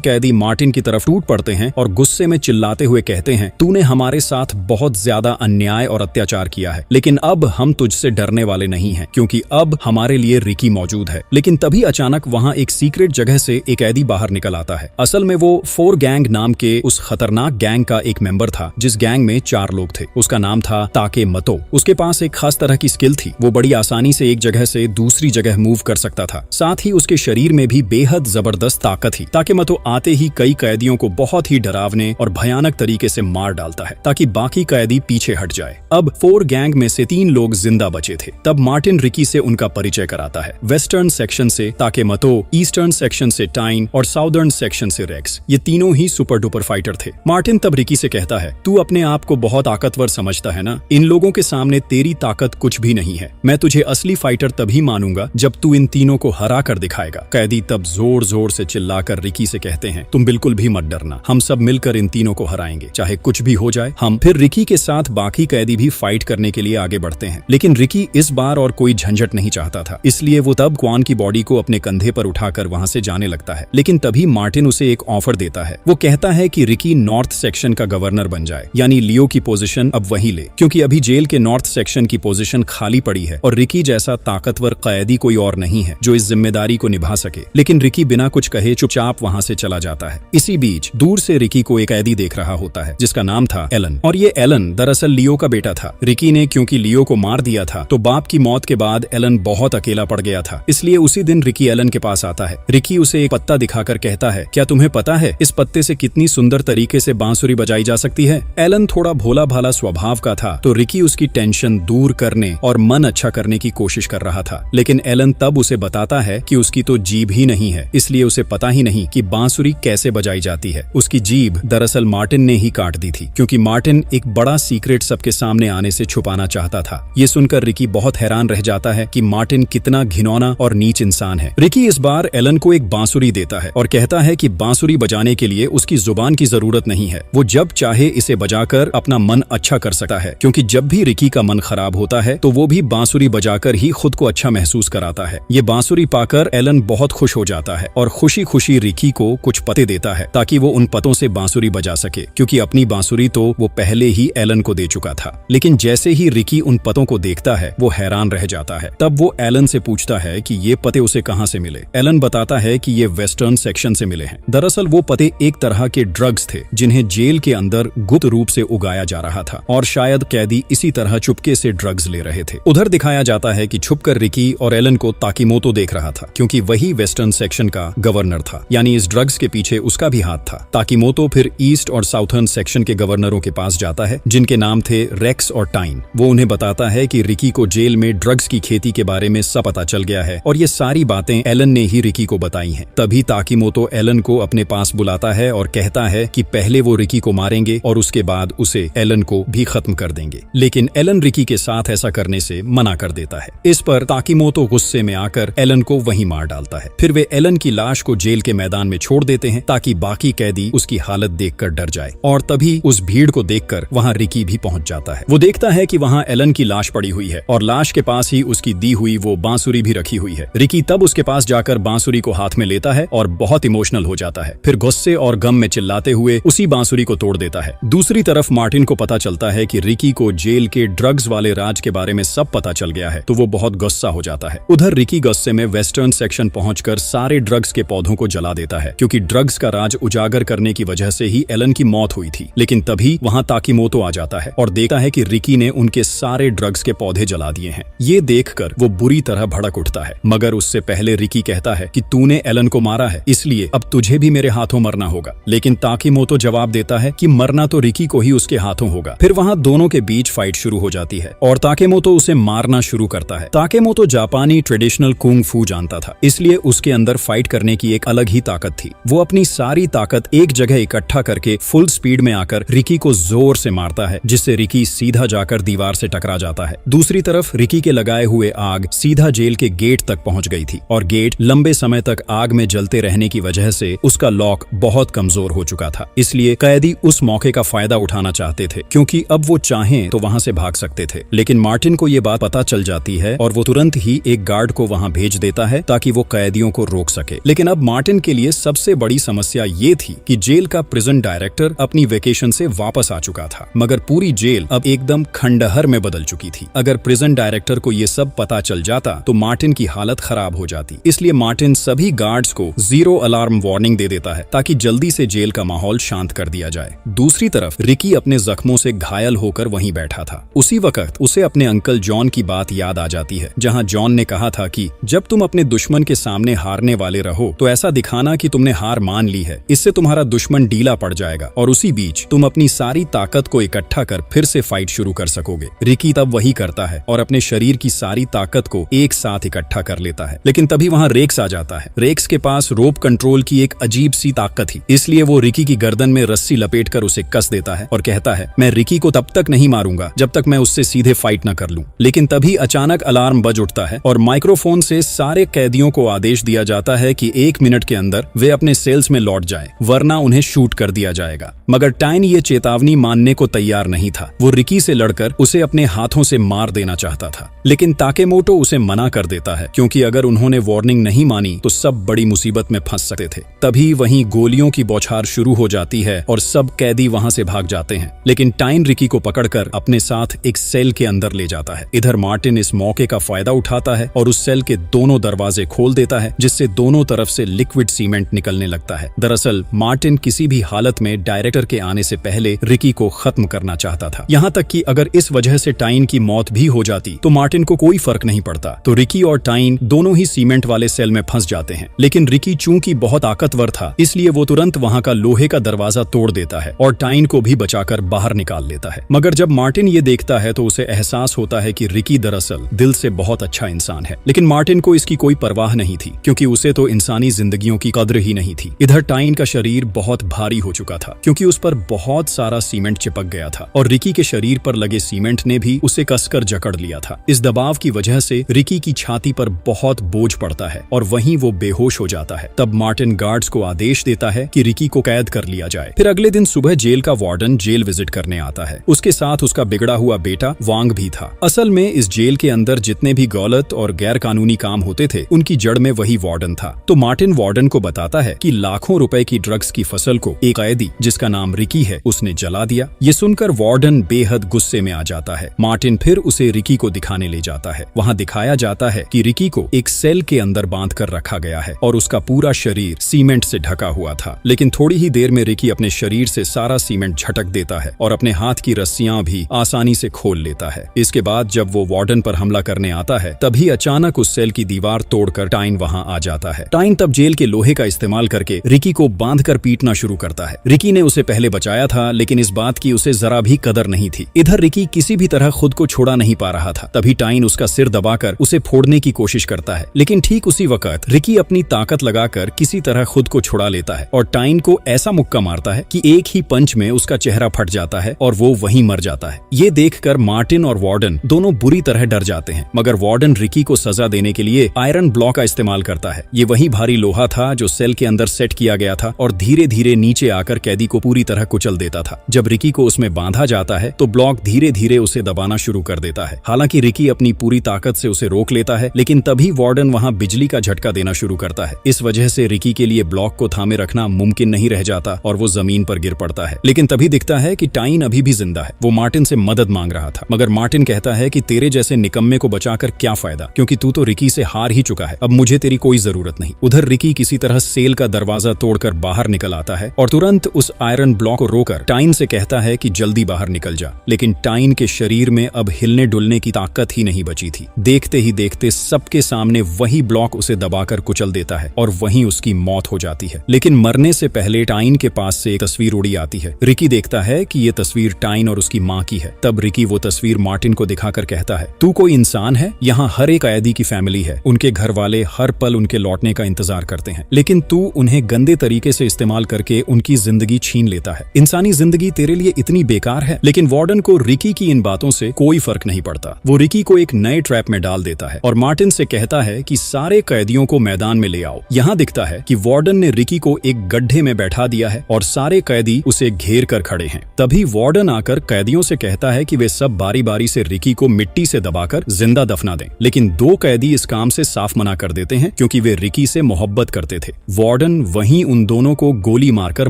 A: कैदी मार्टिन की तरफ टूट पड़ते हैं और गुस्से में चिल्लाते हुए कहते हैं, तूने हमारे साथ बहुत ज्यादा अन्याय और अत्याचार किया है, लेकिन अब हम तुझसे डरने वाले नहीं हैं, क्योंकि अब हमारे लिए रिकी मौजूद है। लेकिन तभी अचानक वहाँ एक सीक्रेट जगह से एक कैदी बाहर निकल आता है। असल में वो 4 गैंग नाम के उस खतरनाक गैंग का एक मेंबर था, जिस गैंग में 4 लोग थे। उसका नाम था ताकेमतो। उसके पास एक खास तरह की स्किल थी, वो बड़ी आसानी से एक जगह से दूसरी जगह मूव कर सकता था। साथ ही उसके शरीर में भी बेहद जबरदस्त ताकत थी। ताकेमतो आते ही कई कैदियों को बहुत ही डरावने और भयानक तरीके से मार डालता है ताकि बाकी कैदी पीछे हट जाए। अब 4 गैंग में से 3 लोग जिंदा बचे थे। तब मार्टिन रिकी से उनका परिचय कराता है। वेस्टर्न सेक्शन से ताकेमतो, ईस्टर्न सेक्शन से टाइन और साउदर्न सेक्शन से रेक्स। ये तीनों ही सुपर डुपर फाइटर थे। मार्टिन तब रिकी से कहता है, तू अपने आप को बहुत ताकतवर समझता है ना? इन लोगों के सामने तेरी ताकत कुछ भी नहीं है। मैं तुझे असली फाइटर तभी मानूंगा जब तू इन तीनों को हरा कर दिखाएगा। कैदी तब जोर जोर से चिल्लाकर रिकी से कहते हैं, तुम बिल्कुल भी मत डरना, हम सब मिलकर इन तीनों को हराएंगे, चाहे कुछ भी हो जाए। हम फिर रिकी के साथ बाकी कैदी भी फाइट करने के लिए आगे बढ़ते हैं। लेकिन रिकी इस बार और कोई झंझट नहीं चाहता था, इसलिए वो तब क्वान की बॉडी को अपने कंधे पर उठाकर वहां से जाने लगता है। लेकिन तभी मार्टिन उसे एक ऑफर देता है। वो कहता है कि रिकी नॉर्थ सेक्शन का गवर्नर बन जाए, यानी लियो की पोजीशन अब वही ले, क्योंकि अभी जेल के नॉर्थ सेक्शन की पोजीशन खाली पड़ी है और रिकी जैसा ताकतवर कैदी कोई और नहीं है जो इस जिम्मेदारी को निभा सके। लेकिन रिकी बिना कुछ कहे चुपचाप वहां से चला जाता है। इसी बीच दूर से रिकी को एक कैदी देख रहा होता है जिसका नाम था एलन, और ये एलन दरअसल लियो का बेटा था। रिकी ने क्योंकि लियो को मार दिया था तो बाप की मौत के बाद एलन बहुत अकेला पड़ गया था, इसलिए उसी दिन रिकी एलन के पास आता है। रिकी उसे एक पत्ता दिखाकर कहता है, क्या तुम्हें पता है इस पत्ते से कितनी सुंदर तरीके से बांसुरी बजाई जा सकती है? एलन थोड़ा भोला भाला स्वभाव का था, तो रिकी उसकी टेंशन दूर करने और मन अच्छा करने की कोशिश कर रहा था। लेकिन एलन तब उसे बताता है कि उसकी तो जीभ ही नहीं है, इसलिए उसे पता ही नहीं कि बांसुरी कैसे बजाई जाती है। उसकी जीभ दरअसल मार्टिन ने ही काट दी थी, क्योंकि मार्टिन एक बड़ा सीक्रेट सबके सामने आने से छुपाना चाहता था। ये सुनकर रिकी बहुत हैरान रह जाता है कि मार्टिन कितना घिनौना और नीच इंसान है। रिकी इस बार एलन को एक बांसुरी देता है और कहता है कि बांसुरी बजाने के लिए उसकी जुबान की जरूरत नहीं है, वो जब चाहे इसे बजाकर अपना मन अच्छा कर सकता है, क्योंकि जब भी रिकी का मन खराब होता है तो वो भी बांसुरी बजाकर ही खुद को अच्छा महसूस कराता है। ये बांसुरी पाकर एलन बहुत खुश हो जाता है और खुशी खुशी रिकी को कुछ पते देता है ताकि वो उन पतों से बांसुरी बजा सके, क्योंकि अपनी बांसुरी तो वो पहले ही एलन को दे चुका था। लेकिन जैसे ही रिकी उन पतों को देखता है वो हैरान रह जाता है। तब वो एलन से पूछता है कि ये पते उसे कहाँ से मिले। एलन बताता है कि ये वेस्टर्न सेक्शन से मिले हैं। दरअसल वो पते एक तरह के ड्रग्स थे जिन्हें जेल के अंदर गुप्त रूप से उगाया जा रहा था, और शायद कैदी इसी तरह चुपके से ड्रग्स ले रहे थे। उधर दिखाया जाता है कि छुपकर रिकी और एलन को ताकेमतो देख रहा था, क्योंकि वही वेस्टर्न सेक्शन का गवर्नर था, यानी इस ड्रग्स के पीछे उसका भी हाथ था। ताकेमतो फिर ईस्ट और साउथर्न सेक्शन के गवर्नरों के पास जाता है, जिनके नाम थे रेक्स और टाइन। वो उन्हें बताता है कि रिकी को जेल में ड्रग्स की खेती के बारे में सब पता चल गया है और ये सारी बातें एलन ने ही रिकी को बताई हैं। तभी ताकेमतो एलन को अपने पास बुलाता है और कहता है कि पहले वो रिकी को मारेंगे और उसके बाद उसे एलन को भी खत्म कर देंगे। लेकिन एलन रिकी के साथ ऐसा करने से मना कर देता है। इस पर ताकेमतो गुस्से में आकर एलन को वहीं मार डालता है। फिर वे एलन की लाश को जेल के मैदान में छोड़ देते हैं ताकि बाकी कैदी उसकी हालत देखकर डर जाए। और तभी उस भीड़ को देखकर वहां रिकी भी पहुंच जाता है। वो देखता है कि वहां एलन की लाश पड़ी हुई है और लाश के पास ही उसकी दी हुई वो बांसुरी भी रखी हुई है। रिकी तब उसके पास जाकर बांसुरी को हाथ में लेता है और बहुत इमोशनल हो जाता है। फिर गुस्से और गम में चिल्लाते हुए उसी बांसुरी को तोड़ देता है। दूसरी तरफ मार्टिन को पता चलता है कि रिकी को जेल के ड्रग्स वाले राज के बारे में सब पता चल गया है, तो वो बहुत गुस्सा हो जाता है। उधर रिकी गुस्से में वेस्टर्न सेक्शन पहुंचकर सारे ड्रग्स के पौधों को जला देता है, क्योंकि ड्रग्स का राज उजागर करने की वजह से ही एलन की मौत हुई थी। लेकिन तभी वहां ताकेमतो आ जाता है और देखता है कि रिकी ने उनके सारे ड्रग्स के पौधे जला दिए हैं। ये देखकर वो बुरी तरह भड़क उठता है, मगर उससे पहले रिकी कहता है कि तूने एलन को मारा है, इसलिए अब तुझे भी मेरे हाथों मरना होगा। लेकिन ताकेमतो जवाब देता है कि मरना तो रिकी को ही उसके हाथों होगा। फिर वहां दोनों के बीच फाइट शुरू हो जाती है और ताकेमतो उसे मारना शुरू करता है। ताकेमतो जापानी ट्रेडिशनल कुंग फू जानता था, इसलिए उसके अंदर फाइट करने की एक अलग ही ताकत थी। वो अपनी सारी ताकत एक जगह इकट्ठा करके फुल स्पीड में आकर रिकी को जोर से मारता है, जिससे रिकी सीधा जाकर दीवार से टकरा जाता है। दूसरी तरफ रिकी के लगाए हुए आग सीधा जेल के गेट तक पहुंच गई थी और गेट लंबे समय तक आग में जलते रहने की वजह से उस उसका लॉक बहुत कमजोर हो चुका था। इसलिए कैदी उस मौके का फायदा उठाना चाहते थे, क्योंकि अब वो चाहें तो वहां से भाग सकते थे। लेकिन मार्टिन को ये बात पता चल जाती है और वो तुरंत ही एक गार्ड को वहां भेज देता है ताकि वो कैदियों को रोक सके। लेकिन अब मार्टिन के लिए सबसे बड़ी समस्या ये थी कि जेल का प्रिजन डायरेक्टर अपनी वेकेशन से वापस आ चुका था, मगर पूरी जेल अब एकदम खंडहर में बदल चुकी थी। अगर प्रिजन डायरेक्टर को ये सब पता चल जाता तो मार्टिन की हालत खराब हो जाती। इसलिए मार्टिन सभी गार्ड्स को 0 अलार्म वार्निंग दे देता है ताकि जल्दी से जेल का माहौल शांत कर दिया जाए। दूसरी तरफ रिकी अपने जख्मों से घायल होकर वहीं बैठा था। उसी वक्त उसे अपने अंकल जॉन की बात याद आ जाती है, जहां जॉन ने कहा था कि जब तुम अपने दुश्मन के सामने हारने वाले रहो तो ऐसा दिखाना कि तुमने हार मान ली है, इससे तुम्हारा दुश्मन ढीला पड़ जाएगा और उसी बीच तुम अपनी सारी ताकत को इकट्ठा कर फिर से फाइट शुरू कर सकोगे। रिकी तब वही करता है और अपने शरीर की सारी ताकत को एक साथ इकट्ठा कर लेता है। लेकिन तभी वहां रेक्स आ जाता है। रेक्स के पास रोप कंट्रोल की एक अजीब सी ताकत थी, इसलिए वो रिकी की गर्दन में रस्सी लपेटकर उसे कस देता है और कहता है, मैं रिकी को तब तक नहीं मारूंगा जब तक मैं उससे सीधे फाइट न कर लूं। लेकिन तभी अचानक अलार्म बज उठता है और माइक्रोफोन से सारे कैदियों को आदेश दिया जाता है कि 1 मिनट के अंदर वे अपने सेल्स में लौट जाएं, वरना उन्हें शूट कर दिया जाएगा। मगर टाइन ये चेतावनी मानने को तैयार नहीं था। वो रिकी से लड़कर उसे अपने हाथों से मार देना चाहता था, लेकिन ताकेमोटो उसे मना कर देता है, क्योंकि अगर उन्होंने वार्निंग नहीं मानी तो सब बड़ी मुसीबत में फंस सकते थे। तभी वहीं गोलियों की बौछार शुरू हो जाती है और सब कैदी वहां से भाग जाते हैं। लेकिन टाइन रिकी को पकड़कर अपने साथ एक सेल के अंदर ले जाता है। इधर मार्टिन इस मौके का फायदा उठाता है और उस सेल के दोनों दरवाजे खोल देता है, जिससे दोनों तरफ से लिक्विड सीमेंट निकलने लगता है। दरअसल मार्टिन किसी भी हालत में डायरेक्टर के आने से पहले रिकी को खत्म करना चाहता था। यहाँ तक कि अगर इस वजह से टाइन की मौत भी हो जाती तो मार्टिन को कोई फर्क नहीं पड़ता। तो रिकी और टाइन दोनों ही सीमेंट वाले सेल में फंस जाते हैं। लेकिन रिकी चूंकि बहुत ताकतवर था, इसलिए वो तुरंत वहां का लोहे का दरवाजा तोड़ देता है और टाइन को भी बचाकर बाहर निकाल लेता है। मगर जब मार्टिन ये देखता है तो उसे एहसास होता है कि रिकी दरअसल दिल से बहुत अच्छा इंसान है। लेकिन मार्टिन को इसकी कोई परवाह नहीं थी, क्योंकि उसे तो इंसानी जिंदगियों की कद्र ही नहीं थी। इधर टाइन का शरीर बहुत भारी हो चुका था, क्योंकि उस पर बहुत सारा सीमेंट चिपक गया था और रिकी के शरीर पर लगे सीमेंट ने भी उसे कसकर जकड़ लिया था। इस दबाव की वजह से रिकी की छाती पर बहुत बोझ पड़ता है और वहीं वो बेहोश हो जाता है। तब मार्टिन गार्ड्स को आदेश देता है कि रिकी को कैद कर लिया जाए। फिर अगले दिन सुबह जेल का वार्डन जेल विजिट करने आता है। उसके साथ उसका बिगड़ा हुआ बेटा वांग भी था। असल में इस जेल के अंदर जितने भी गलत और गैर कानूनी काम होते थे, उनकी जड़ में वही वार्डन था। तो मार्टिन वार्डन को बताता है कि लाखों रुपए की ड्रग्स की फसल को एक कैदी जिसका नाम रिकी है उसने जला दिया। ये सुनकर वार्डन बेहद गुस्से में आ जाता है। मार्टिन फिर उसे रिकी को दिखाने ले जाता है। वहाँ दिखाया जाता है कि रिकी को एक सेल के अंदर बांध कर रखा गया है और उसका पूरा शरीर सीमेंट से ढका हुआ था। लेकिन थोड़ी ही देर में रिकी अपने शरीर से सारा सीमेंट झटक देता है और अपने हाथ की रस्सियां भी आसानी से खोल लेता है। इसके बाद जब वो वार्डन पर हमला करने आता है, तभी अचानक उस सेल की दीवार तोड़कर टाइन वहां आ जाता है। टाइन तब जेल के लोहे का इस्तेमाल करके रिकी को बांधकर पीटना शुरू करता है। रिकी ने उसे पहले बचाया था, लेकिन इस बात की उसे जरा भी कदर नहीं थी। इधर रिकी किसी भी तरह खुद को छोड़ा नहीं पा रहा था। तभी टाइन उसका सिर दबाकर उसे फोड़ने की कोशिश करता है, लेकिन ठीक उसी वक्त रिकी अपनी ताकत लगाकर किसी तरह खुद को छुड़ा लेता है और टाइन को ऐसा मुक्का मारता है कि एक ही पंच में उसका चेहरा फट जाता है और वो वहीं मर जाता है। ये देखकर मार्टिन और वार्डन दोनों बुरी तरह डर जाते हैं, मगर वार्डन रिकी को सजा देने के लिए आयरन ब्लॉक का इस्तेमाल करता है। ये वही भारी लोहा था जो सेल के अंदर सेट किया गया था और धीरे धीरे नीचे आकर कैदी को पूरी तरह कुचल देता था। जब रिकी को उसमें बांधा जाता है तो ब्लॉक धीरे धीरे उसे दबाना शुरू कर देता है। हालांकि रिकी अपनी पूरी ताकत से उसे रोक लेता है, लेकिन तभी वार्डन वहां बिजली का झटका देना शुरू करता है। इस वजह से रिकी के लिए ब्लॉक को थामे रखना मुमकिन नहीं रह जाता और वो जमीन पर गिर पड़ता है। लेकिन तभी दिखता है कि टाइन अभी भी जिंदा है। वो मार्टिन से मदद मांग रहा था, मगर मार्टिन कहता है कि तेरे जैसे निकम्मे को बचाकर क्या फायदा, क्योंकि तू तो रिकी से हार ही चुका है। अब मुझे तेरी कोई जरूरत नहीं। उधर रिकी किसी तरह सेल का दरवाजा तोड़कर बाहर निकल आता है और तुरंत उस आयरन ब्लॉक को रोकर टाइन से कहता है कि जल्दी बाहर निकल जा। लेकिन टाइन के शरीर में अब हिलने डुलने की ताकत ही नहीं बची थी। देखते ही देखते सबके सामने वही ब्लॉक उसे दबाकर कुचल देता है और वहीं उसकी मौत हो जाती है। लेकिन मरने से पहले टाइन के पास से एक तस्वीर उड़ी आती है। रिकी देखता है कि ये तस्वीर टाइन और उसकी माँ की है। तब रिकी वो तस्वीर मार्टिन को दिखाकर कहता है, तू कोई इंसान है? यहाँ हर एक कैदी की फैमिली है। उनके घर वाले हर पल उनके लौटने का इंतजार करते हैं, लेकिन तू उन्हें गंदे तरीके से इस्तेमाल करके उनकी जिंदगी छीन लेता है। इंसानी जिंदगी तेरे लिए इतनी बेकार है। लेकिन वार्डन को रिकी की इन बातों से कोई फर्क नहीं पड़ता। वो रिकी को एक नए ट्रैप में डाल देता है और मार्टिन से कहता है कि सारे कैदियों को मैदान में ले आओ। यहाँ दिखता है कि वार्डन ने रिकी को एक गड्ढे में बैठा दिया है और सारे कैदी उसे घेर कर खड़े हैं। तभी वार्डन आकर कैदियों से कहता है कि वे सब बारी बारी से रिकी को मिट्टी से दबाकर जिंदा दफना दें, लेकिन 2 कैदी इस काम से साफ मना कर देते हैं क्योंकि वे रिकी से मोहब्बत करते थे। वार्डन वहीं उन दोनों को गोली मारकर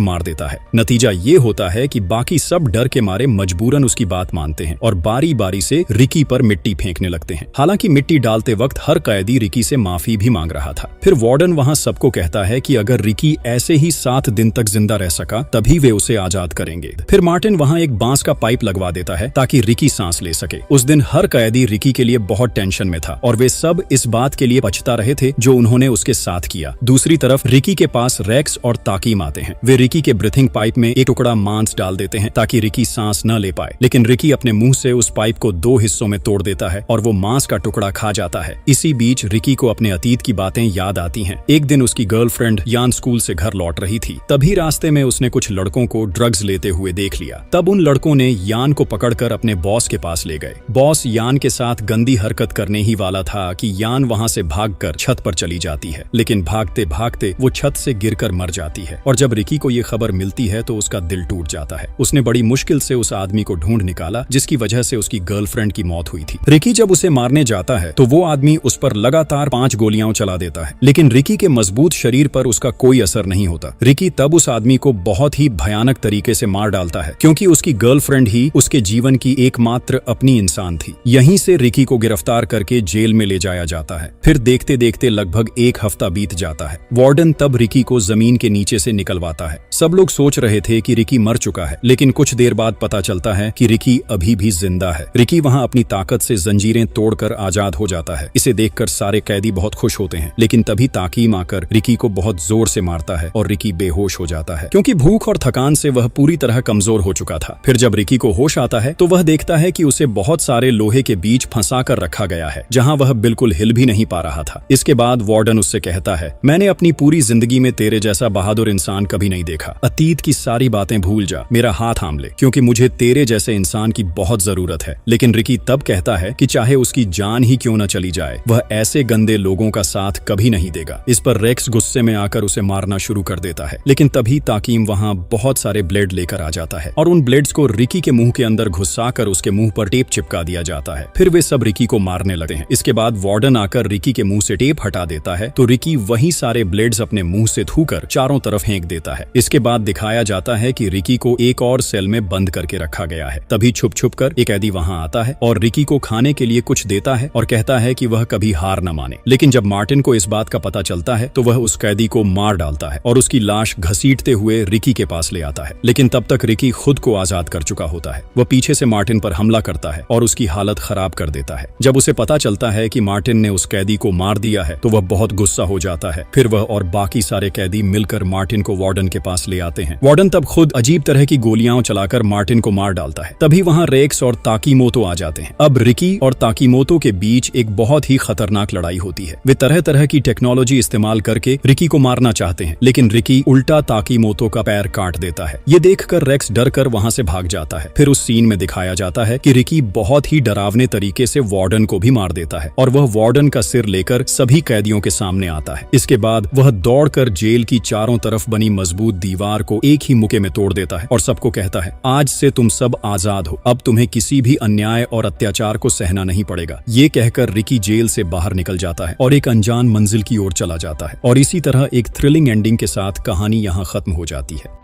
A: मार देता है। नतीजा ये होता है कि बाकी सब डर के मारे मजबूरन उसकी बात मानते हैं और बारी बारी से रिकी पर मिट्टी फेंकने लगते हैं। हालांकि मिट्टी डालते वक्त हर कैदी रिकी से माफी भी मांग रहा था। फिर वार्डन वहां सबको कहता है कि अगर रिकी ऐसे ही 7 दिन तक जिंदा रह सका तभी वे उसे आजाद करेंगे। फिर मार्टिन वहां एक बांस का पाइप लगवा देता है ताकि रिकी सांस ले सके। उस दिन हर कैदी रिकी के लिए बहुत टेंशन में था और वे सब इस बात के लिए पछता रहे थे जो उन्होंने उसके साथ किया। दूसरी तरफ रिकी के पास रेक्स और ताकीम आते हैं। वे रिकी के ब्रीथिंग पाइप में एक टुकड़ा मांस डाल देते हैं ताकि रिकी सांस न ले पाए, लेकिन रिकी अपने मुंह से उस पाइप को 2 हिस्सों में तोड़ देता है और वो मांस का टुकड़ा खा जाता है। इसी बीच रिकी को अपने अतीत की बातें याद आती हैं। एक दिन उसकी गर्लफ्रेंड यान स्कूल से घर लौट रही थी। तभी रास्ते में उसने कुछ लड़कों को ड्रग्स लेते हुए देख लिया। तब उन लड़कों ने यान को पकड़कर अपने बॉस के पास ले गए। बॉस यान के साथ गंदी हरकत करने ही वाला था कि यान वहां से भागकर छत पर चली जाती है, लेकिन भागते भागते वो छत से गिरकर मर जाती है। और जब रिकी को ये खबर मिलती है तो उसका दिल टूट जाता है। उसने बड़ी मुश्किल से उस आदमी को ढूंढ निकाला जिसकी वजह से उसकी गर्लफ्रेंड की मौत हुई थी। रिकी जब उसे मारने जाता है तो वो आदमी उस पर लगातार 5 गोलियां चला देता है, लेकिन रिकी के मजबूत शरीर पर उसका कोई असर नहीं होता। रिकी तब उस आदमी को बहुत ही भयानक तरीके से मार डालता है क्योंकि उसकी गर्लफ्रेंड ही उसके जीवन की एकमात्र अपनी इंसान थी। यहीं से रिकी को गिरफ्तार करके जेल में ले जाया जाता है। फिर देखते देखते लगभग 1 हफ्ता बीत जाता है। वार्डन तब रिकी को जमीन के नीचे से निकलवाता है। सब लोग सोच रहे थे कि रिकी मर चुका है, लेकिन कुछ देर बाद पता चलता है कि रिकी अभी भी जिंदा है। रिकी वहां अपनी ताकत से जंजीरें तोड़कर आजाद हो जाता है। इसे देखकर सारे कैदी बहुत खुश होते हैं, लेकिन तभी ताकीम आकर रिकी को बहुत जोर से मारता है और रिकी बेहोश हो जाता है क्योंकि भूख और थकान से वह पूरी तरह कमजोर हो चुका था। फिर जब रिकी को होश आता है तो वह देखता है कि उसे बहुत सारे लोहे के बीच फंसा कर रखा गया है जहां वह बिल्कुल हिल भी नहीं पा रहा था। इसके बाद वार्डन उससे कहता है, मैंने अपनी पूरी जिंदगी में तेरे जैसा बहादुर इंसान कभी नहीं देखा। अतीत की सारी बातें भूल जा, मेरा हाथ थाम ले, क्योंकि मुझे तेरे जैसे इंसान की बहुत जरूरत है। लेकिन रिकी तब कहता है कि चाहे उसकी जान ही क्यों न चली जाए, वह ऐसे गंदे लोगों का साथ कभी नहीं देगा। इस पर रेक्स गुस्से में आकर उसे मारना शुरू कर देता है, लेकिन तभी ताकीम वहां बहुत सारे ब्लेड लेकर आ जाता है और उन ब्लेड्स को रिकी के मुंह के अंदर घुसाकर उसके मुंह पर टेप चिपका दिया जाता है। फिर वे सब रिकी को मारने लगते हैं। इसके बाद वार्डन आकर रिकी के मुंह से टेप हटा देता है तो रिकी वही सारे ब्लेड्स अपने मुंह से थूकर चारों तरफ फेंक देता है। इसके बाद दिखाया जाता है कि रिकी को एक और सेल में बंद करके रखा गया है। तभी छुप छुप कर एक कैदी वहां आता है और रिकी को खाने के लिए कुछ देता है और कहता है कि वह कभी हार न माने। लेकिन जब मार्टिन को इस बात का पता चलता है तो वह उस कैदी को मार डालता है और उसकी लाश घसीटते हुए रिकी के पास ले आता है। लेकिन तब तक रिकी खुद को आजाद कर चुका होता है। वह पीछे से मार्टिन पर हमला करता है और उसकी हालत खराब कर देता है। जब उसे पता चलता है कि मार्टिन ने उस कैदी को मार दिया है तो वह बहुत गुस्सा हो जाता है। फिर वह और बाकी सारे कैदी मिलकर मार्टिन को वार्डन के पास ले आते हैं। वार्डन तब खुद अजीब तरह की गोलियां चलाकर मार्टिन को मार डालता है। तभी वहां रेक्स और ताकीमोतो आ जाते हैं। अब रिकी और ताकीमोतो के बीच एक बहुत ही खतरनाक लड़ाई होती है। वे तरह तरह की टेक्नोलॉजी इस्तेमाल करके रिकी को मारना चाहते हैं, लेकिन रिकी उल्टा ताकीमोतो का पैर काट देता है। ये देखकर रेक्स डर कर वहां से भाग जाता है। फिर उस सीन में दिखाया जाता है कि रिकी बहुत ही डरावने तरीके से वार्डन को भी मार देता है और वह वार्डन का सिर लेकर सभी कैदियों के सामने आता है। इसके बाद वह दौड़कर जेल की चारों तरफ बनी मजबूत दीवार को एक ही मुक्के में तोड़ देता है और सबको कहता है, आज से तुम सब आजाद हो, अब तुम्हें किसी भी अन्याय और अत्याचार को सहना नहीं पड़ेगा। ये कहकर रिकी जेल से बाहर निकल जाता है और एक अनजान मंजिल की ओर चला जाता है। और इसी तरह एक थ्रिलिंग एंडिंग के साथ कहानी यहाँ खत्म हो जाती है।